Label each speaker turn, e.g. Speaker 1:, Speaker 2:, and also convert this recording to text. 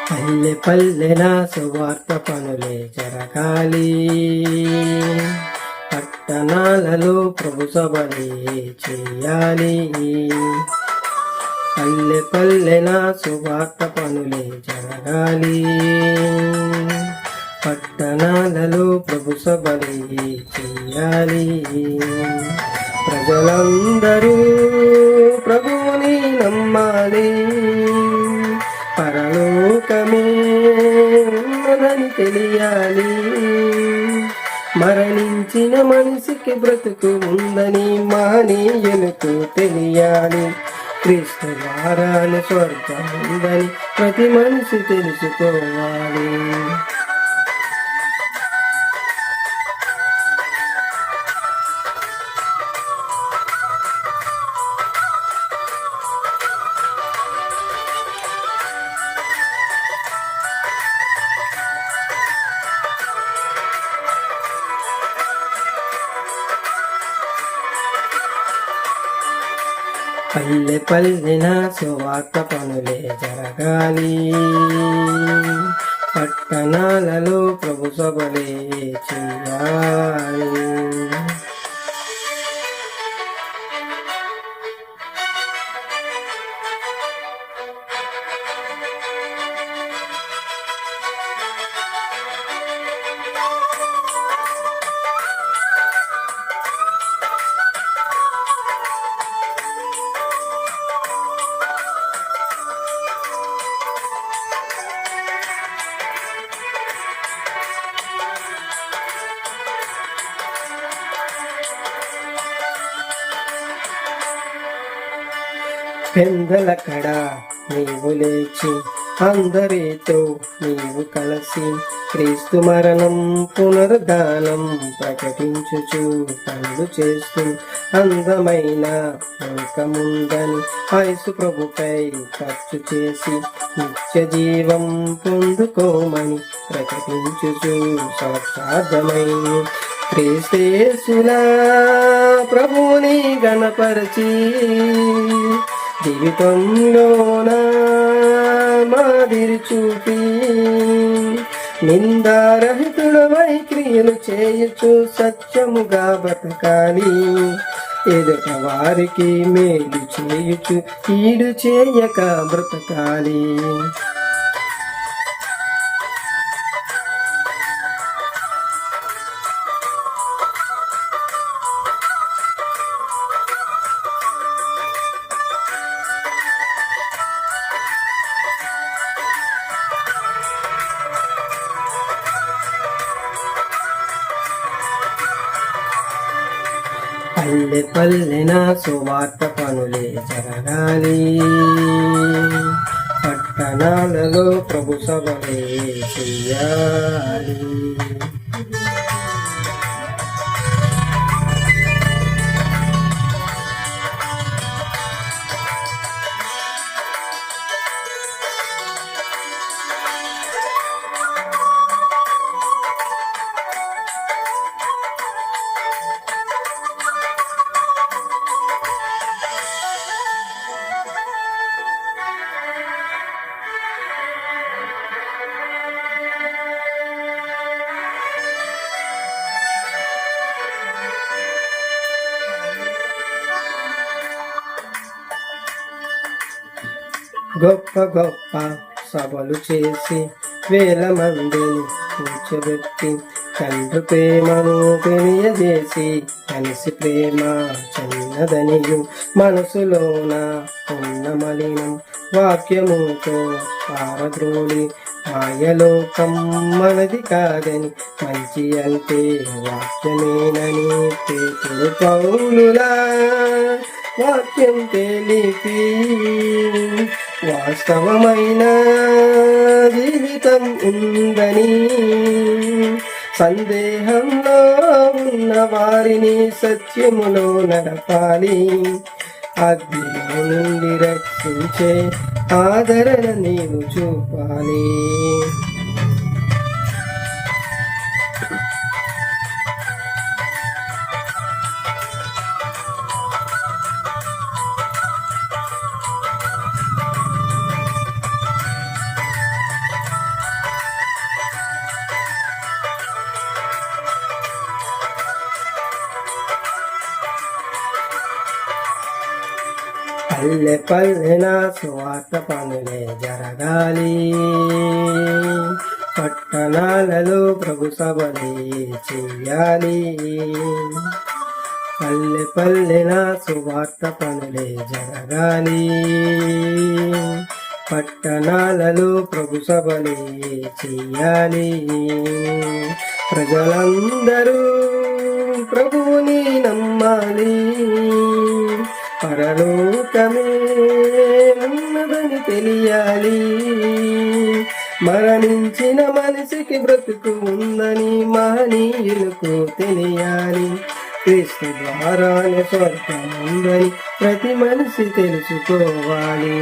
Speaker 1: పల్లె పల్లెన సువార్త పనులే జరగాలి, పట్టణాలలో ప్రభు సభలే చేయాలి. పల్లె పల్లెన సువార్త పనులే జరగాలి, పట్టణాలలో ప్రభు సభలే చేయాలి. ప్రజలందరూ ప్రభువుని నమ్మాలి, పరలోకమే ఉన్నదని తెలియాలి. మరణించిన మనిషికి బ్రతుకు ఉందని మానీయులకు తెలియాలి. క్రీస్తు వారాలు స్వర్గం ఉందని ప్రతి మనిషి తెలుసుకోవాలి. పల్లె పల్లెన సువార్త పనులే జరగాలి, పట్టణాలలో ప్రభు సభలే చేయాలి. పెందల కడ నీవు లేచి అందరితో నీవు కలిసి క్రీస్తు మరణం పునరుద్ధానం ప్రకటించుచు పనులు చేస్తూ అందమైన లోకముందని యేసు ప్రభుపై ఖర్చు చేసి నిత్య జీవం పొందుకోమని ప్రకటించుచు సాక్షార్థమై క్రీస్తేసులా ప్రభువుని గణపరచి జీవితంలోన మాదిరి చూపి నిందారహితుడవై క్రియలు చేయుచు సత్యముగా బతకాలి. ఎదుట వారికి మేలు చేయుచు కీడు చేయక బ్రతకాలి. పల్లె పల్లెన సువార్త పనులే జరగాలి, పట్టణాలలో ప్రభు సభలే చేయాలి. గొప్ప గొప్ప సభలు చేసి వేల మందిని కూర్చోబెట్టి తండ్రి ప్రేమను తెలియజేసి కలిసి ప్రేమ చిన్నదనియు మనసులోన ఉన్న మలినం వాక్యముతో పారద్రోలి మాయలోకం మనది కాదని మంచి అంటే వాక్యమేనని పేతురు పౌలులా వాక్యం తెలిపి వాస్తవమైన జీవితం ఉందని సందేహంలో ఉన్న వారిని సత్యములో నడపాలి. అగ్నిలో నుండి రక్షించే ఆదరణ నీవు చూపాలి. పల్లె పల్లెన సువార్త పనులే జరగాలి, పట్టణాలలో ప్రభు సభలే చెయ్యాలి. పల్లె పల్లెన సువార్త పనులే జరగాలి, పట్టణాలలో ప్రభు సభలే చెయ్యాలి. ప్రజలందరూ ప్రభువుని నమ్మాలి, పరలోకమే ఉన్నదని తెలియాలి. మరణించిన మనిషికి బ్రతుకు ఉందని మహనీయులకు తెలియాలి. క్రీస్తు ద్వారానే స్వర్గం ఉందని ప్రతి మనిషి తెలుసుకోవాలి.